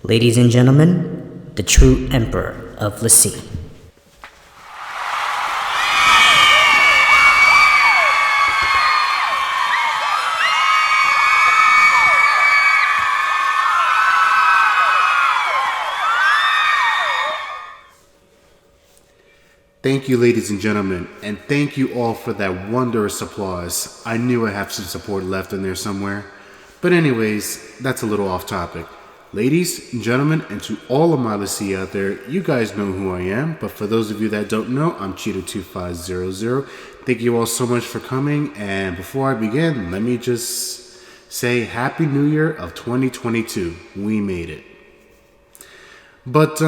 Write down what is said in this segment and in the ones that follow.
Ladies and gentlemen, the true emperor of Lassie. Thank you, ladies and gentlemen, and thank you all for that wondrous applause. I knew I have some support left in there somewhere. But anyways, that's a little off topic. Ladies and gentlemen, and to all of my Lassie out there, you guys know who I am, but for those of you that don't know, I'm Chito2500's. Thank you all so much for coming, and before I begin, let me just say Happy New Year of 2022. We made it. But,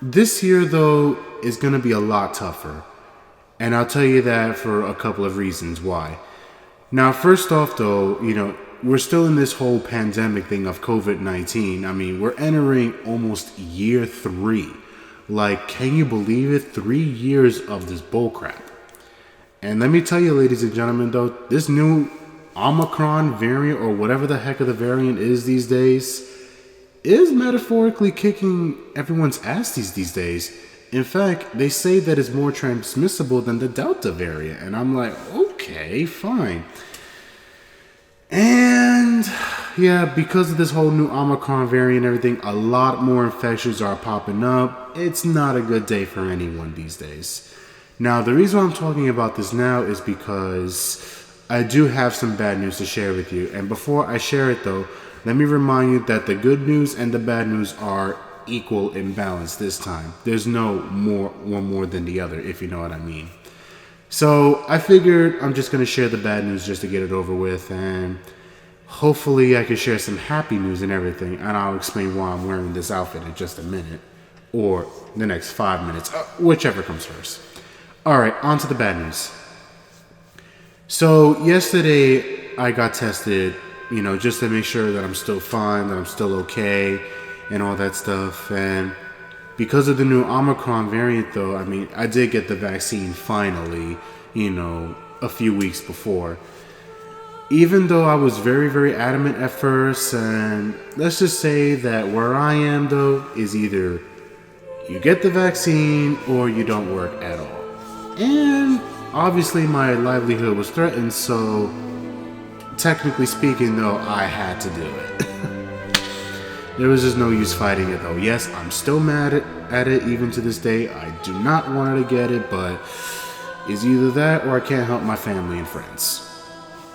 this year, though, is going to be a lot tougher. And I'll tell you that for a couple of reasons why. Now, first off, though, we're still in this whole pandemic thing of COVID-19. I mean, we're entering almost year 3. Like, can you believe it? 3 years of this bullcrap. And let me tell you, ladies and gentlemen, though, this new Omicron variant, or whatever the heck of the variant is these days, is metaphorically kicking everyone's ass these days. In fact, they say that it's more transmissible than the Delta variant. And I'm like, okay, fine. And yeah, because of this whole new Omicron variant and everything, a lot more infections are popping up. It's not a good day for anyone these days. Now, the reason I'm talking about this now is because I do have some bad news to share with you. And before I share it, though, let me remind you that the good news and the bad news are equal in balance this time. There's no one more than the other, if you know what I mean. So I figured I'm just going to share the bad news just to get it over with, and hopefully I can share some happy news and everything, and I'll explain why I'm wearing this outfit in just a minute, or the next 5 minutes, whichever comes first. Alright, on to the bad news. So yesterday I got tested, just to make sure that I'm still fine, that I'm still okay, and all that stuff. And because of the new Omicron variant, though, I mean, I did get the vaccine finally, a few weeks before. Even though I was very, very adamant at first, and let's just say that where I am, though, is either you get the vaccine or you don't work at all. And obviously my livelihood was threatened, so technically speaking, though, I had to do it. There was just no use fighting it, though. Yes, I'm still mad at it even to this day. I do not want to get it, but it's either that or I can't help my family and friends.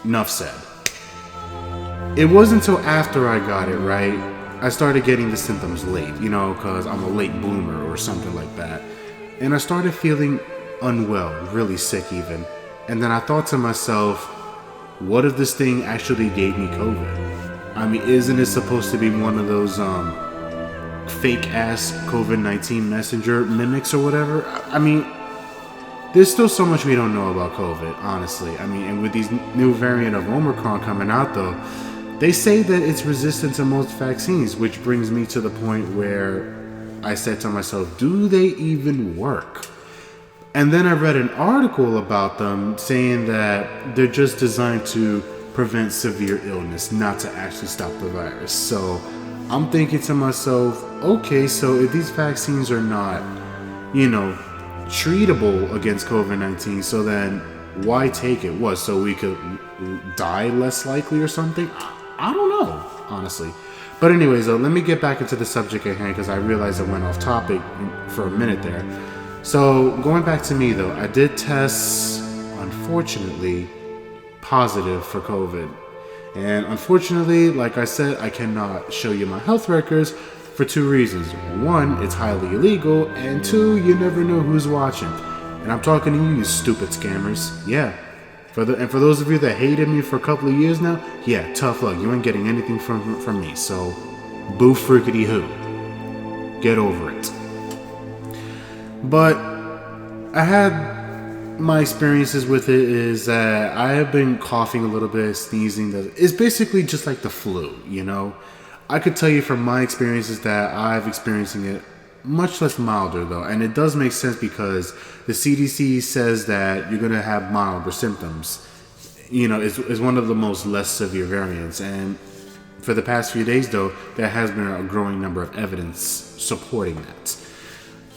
Enough said. It wasn't until after I got it, right, I started getting the symptoms late, because I'm a late bloomer or something like that. And I started feeling unwell, really sick even. And then I thought to myself, what if this thing actually gave me COVID? I mean, isn't it supposed to be one of those fake-ass COVID-19 messenger mimics or whatever? I mean, there's still so much we don't know about COVID, honestly. I mean, and with these new variant of Omicron coming out, though, they say that it's resistant to most vaccines, which brings me to the point where I said to myself, do they even work? And then I read an article about them saying that they're just designed to prevent severe illness, not to actually stop the virus. So I'm thinking to myself, okay, so if these vaccines are not, treatable against COVID-19, so then why take it? What, so we could die less likely or something? I don't know, honestly. But anyways, let me get back into the subject at hand, because I realized I went off topic for a minute there. So going back to me, though, I did test, unfortunately, positive for COVID. And unfortunately, like I said, I cannot show you my health records for 2 reasons. 1, it's highly illegal, and 2, you never know who's watching. And I'm talking to you stupid scammers. Yeah. For those of you that hated me for a couple of years now, yeah, tough luck. You ain't getting anything from me. So, boo frickety hoo. Get over it. But I had my experiences with it is that I have been coughing a little bit, sneezing. It's basically just like the flu, I could tell you from my experiences that I've experiencing it much less milder, though. And it does make sense because the CDC says that you're going to have milder symptoms. It's one of the most less severe variants. And for the past few days, though, there has been a growing number of evidence supporting that.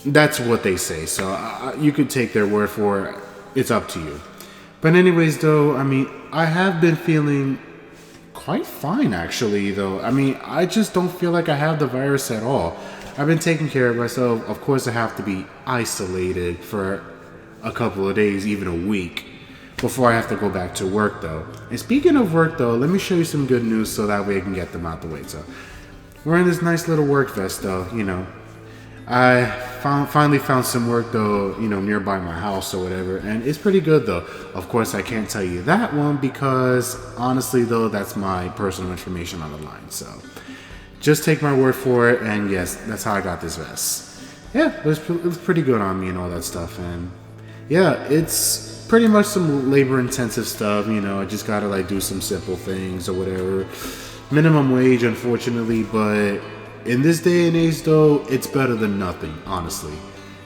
That's what they say, so you could take their word for it. It's up to you. But anyways, though, I mean, I have been feeling quite fine, actually, though. I mean, I just don't feel like I have the virus at all. I've been taking care of myself. Of course, I have to be isolated for a couple of days, even a week, before I have to go back to work, though. And speaking of work, though, let me show you some good news so that way I can get them out the way. So, we're in this nice little work vest, though, you know. I finally found some work, though, you know, nearby my house or whatever, and it's pretty good, though. Of course, I can't tell you that one because, honestly, though, that's my personal information on the line, so just take my word for it, and yes, that's how I got this vest. Yeah, it was pretty good on me and all that stuff, and yeah, it's pretty much some labor-intensive stuff, you know. I just gotta, like, do some simple things or whatever. Minimum wage, unfortunately, but in this day and age, though, it's better than nothing, honestly.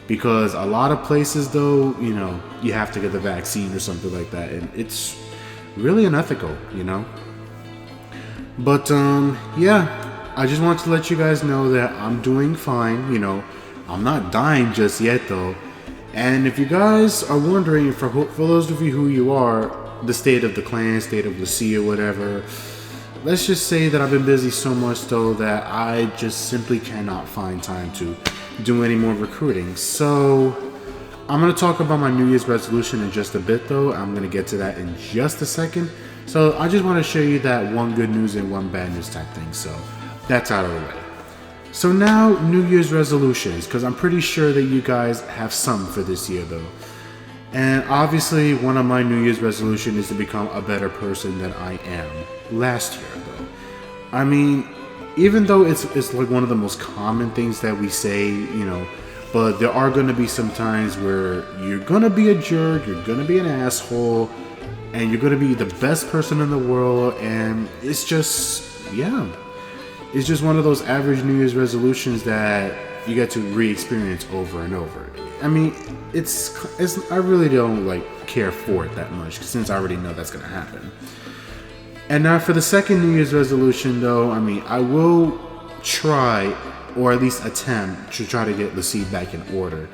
Because a lot of places, though, you know, you have to get the vaccine or something like that, and it's really unethical, you know. But, yeah, I just wanted to let you guys know that I'm doing fine, you know. I'm not dying just yet, though. And if you guys are wondering, for those of you who you are, the state of the clan, state of Lucia, whatever, let's just say that I've been busy so much, though, that I just simply cannot find time to do any more recruiting. So I'm going to talk about my New Year's resolution in just a bit, though. I'm going to get to that in just a second. So I just want to show you that one good news and one bad news type thing. So that's out of the way. So now, New Year's resolutions, because I'm pretty sure that you guys have some for this year, though. And obviously, one of my New Year's resolutions is to become a better person than I am last year, though. I mean, even though it's like one of the most common things that we say, you know, but there are going to be some times where you're going to be a jerk, you're going to be an asshole, and you're going to be the best person in the world, and it's just, yeah. It's just one of those average New Year's resolutions that you get to re-experience over and over. I mean, it's I really don't like care for it that much since I already know that's gonna happen. And now for the second New Year's resolution, though, I mean, I will try, or at least attempt, to try to get the seed back in order.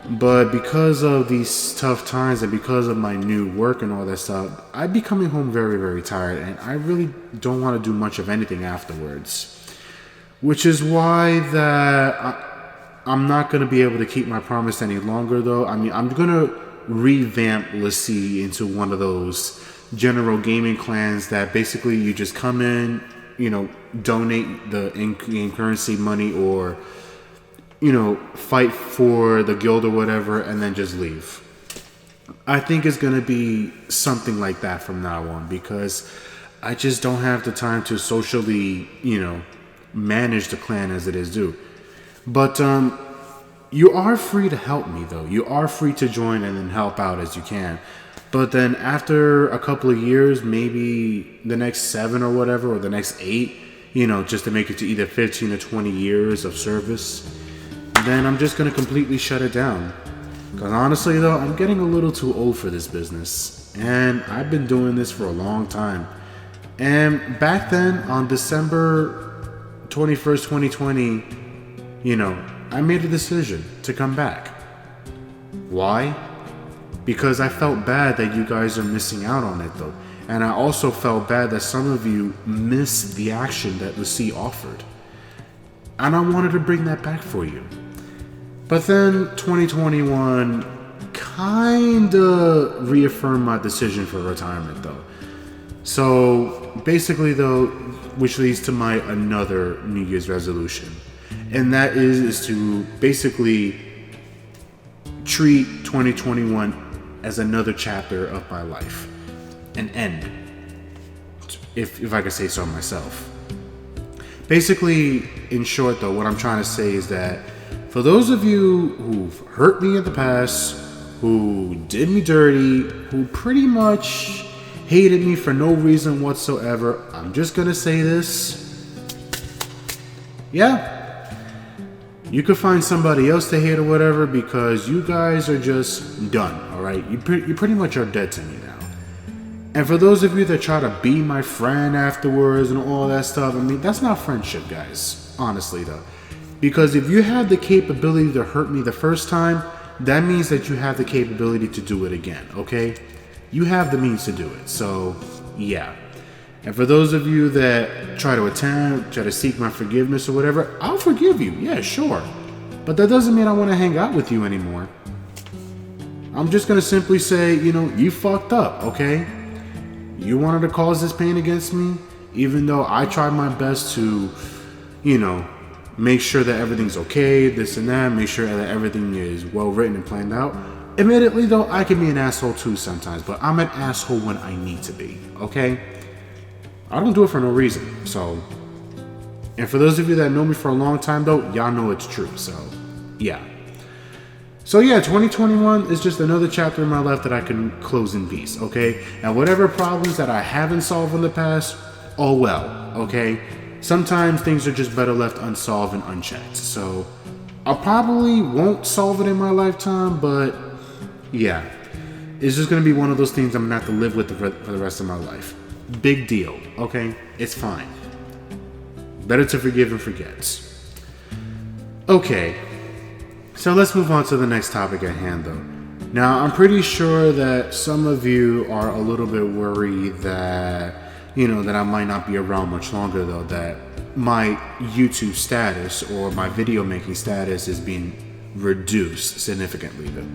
But because of these tough times and because of my new work and all that stuff, I'd be coming home very, very tired, and I really don't want to do much of anything afterwards. Which is why that I'm not going to be able to keep my promise any longer, though. I mean, I'm going to revamp Lassie into one of those general gaming clans that basically you just come in, you know, donate the in-game currency money, or you know, fight for the guild or whatever, and then just leave. I think it's going to be something like that from now on, because I just don't have the time to socially, you know, manage the clan as it is due. But you are free to help me, though. You are free to join and then help out as you can. But then after a couple of years, maybe the next 7 or whatever, or the next 8, you know, just to make it to either 15 or 20 years of service, then I'm just going to completely shut it down. Because honestly, though, I'm getting a little too old for this business. And I've been doing this for a long time. And back then, on December 21st, 2020, you know, I made a decision to come back. Why? Because I felt bad that you guys are missing out on it, though. And I also felt bad that some of you missed the action that the sea offered. And I wanted to bring that back for you. But then 2021 kinda reaffirmed my decision for retirement, though. So basically, though, which leads to my another New Year's resolution. And that is to basically treat 2021 as another chapter of my life. An end, if I could say so myself. Basically, in short, though, what I'm trying to say is that for those of you who've hurt me in the past, who did me dirty, who pretty much hated me for no reason whatsoever, I'm just gonna say this. Yeah, you could find somebody else to hate or whatever, because you guys are just done, alright? You pretty much are dead to me now. And for those of you that try to be my friend afterwards and all that stuff, I mean, that's not friendship, guys. Honestly, though. Because if you have the capability to hurt me the first time, that means that you have the capability to do it again, okay? You have the means to do it, so yeah. And for those of you that try to seek my forgiveness or whatever, I'll forgive you, yeah, sure. But that doesn't mean I want to hang out with you anymore. I'm just going to simply say, you fucked up, okay? You wanted to cause this pain against me, even though I tried my best to, make sure that everything's okay, this and that, make sure that everything is well written and planned out. Admittedly, though, I can be an asshole too sometimes, but I'm an asshole when I need to be, okay? I don't do it for no reason, so. And for those of you that know me for a long time, though, y'all know it's true, so yeah. So yeah, 2021 is just another chapter in my life that I can close in peace, okay? And whatever problems that I haven't solved in the past, oh well, okay? Sometimes things are just better left unsolved and unchecked. So I probably won't solve it in my lifetime, but yeah, it's just gonna be one of those things I'm gonna have to live with for the rest of my life. Big deal, okay? It's fine. Better to forgive and forget. Okay. So let's move on to the next topic at hand, though. Now, I'm pretty sure that some of you are a little bit worried that, that I might not be around much longer, though, that my YouTube status or my video making status is being reduced significantly, though.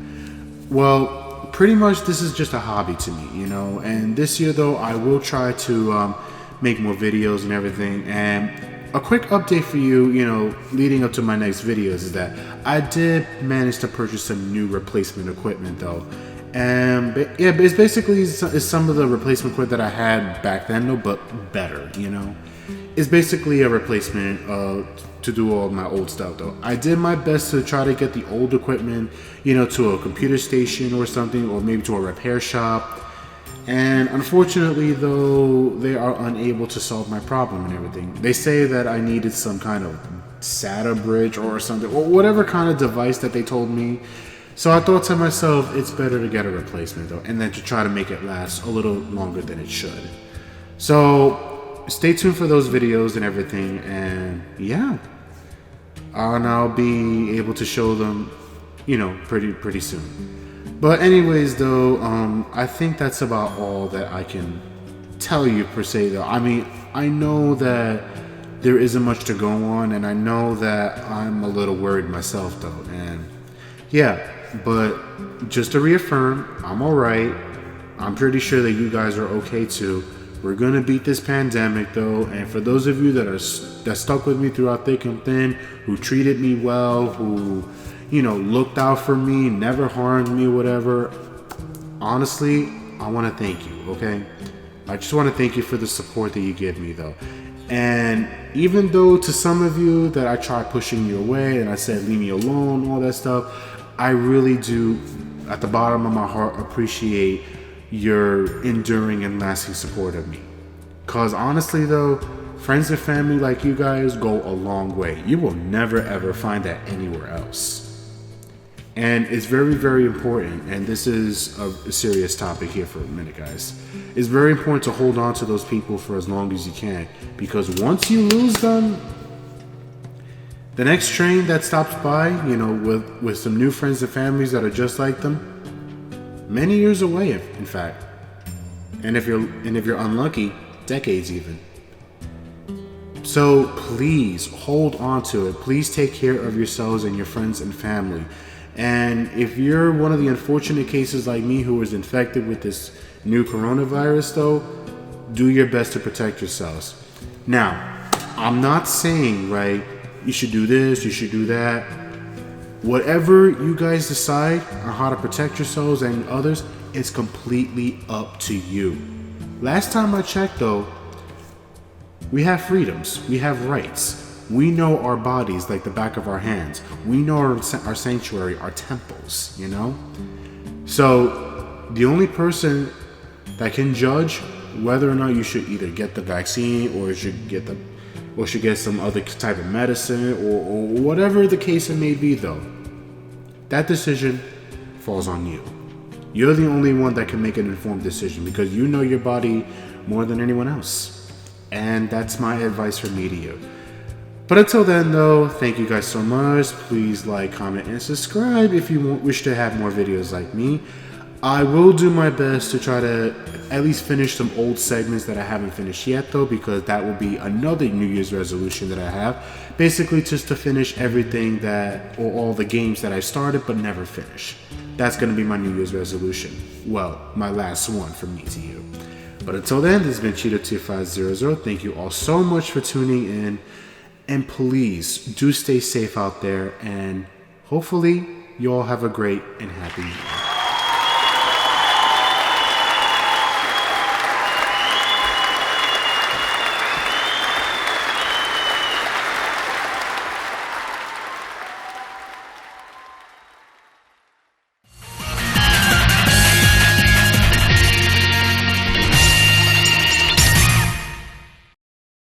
Well, pretty much this is just a hobby to me, and this year, though, I will try to make more videos and everything. And a quick update for you, leading up to my next videos is that I did manage to purchase some new replacement equipment, though. And yeah, it's basically some of the replacement equipment that I had back then, though, but better, It's basically a replacement to do all my old stuff, though. I did my best to try to get the old equipment, to a computer station or something, or maybe to a repair shop. And unfortunately, though, they are unable to solve my problem and everything. They say that I needed some kind of SATA bridge or something, or whatever kind of device that they told me. So I thought to myself, it's better to get a replacement, though, and then to try to make it last a little longer than it should. So stay tuned for those videos and everything, and yeah, I'll be able to show them, pretty soon. But anyways, though, I think that's about all that I can tell you per se, though. I mean, I know that there isn't much to go on, and I know that I'm a little worried myself, though. And yeah, but just to reaffirm, I'm all right. I'm pretty sure that you guys are okay too. We're gonna beat this pandemic, though. And for those of you that stuck with me throughout thick and thin, who treated me well, who looked out for me, never harmed me, whatever. Honestly, I want to thank you, okay? I just want to thank you for the support that you give me, though. And even though to some of you that I tried pushing you away and I said, leave me alone, all that stuff, I really do, at the bottom of my heart, appreciate your enduring and lasting support of me. Because honestly, though, friends and family like you guys go a long way. You will never, ever find that anywhere else. And it's very, very important, and this is a serious topic here for a minute, guys. It's very important to hold on to those people for as long as you can, because once you lose them, the next train that stops by, with some new friends and families that are just like them, many years away, in fact. And if you're unlucky, decades even. So please hold on to it. Please take care of yourselves and your friends and family. And if you're one of the unfortunate cases like me who was infected with this new coronavirus, though, do your best to protect yourselves. Now, I'm not saying, right, you should do this, you should do that. Whatever you guys decide on how to protect yourselves and others, it's completely up to you. Last time I checked, though, we have freedoms, we have rights. We know our bodies like the back of our hands. We know our sanctuary, our temples, So the only person that can judge whether or not you should either get the vaccine or should get some other type of medicine or whatever the case it may be, though, that decision falls on you. You're the only one that can make an informed decision because you know your body more than anyone else. And that's my advice for me to you. But until then though, thank you guys so much. Please like, comment, and subscribe if you wish to have more videos like me. I will do my best to try to at least finish some old segments that I haven't finished yet though, because that will be another New Year's resolution that I have. Basically just to finish everything or all the games that I started but never finished. That's going to be my New Year's resolution. Well, my last one from me to you. But until then, this has been Chito2500's. Thank you all so much for tuning in. And please do stay safe out there, and hopefully you all have a great and happy New Year.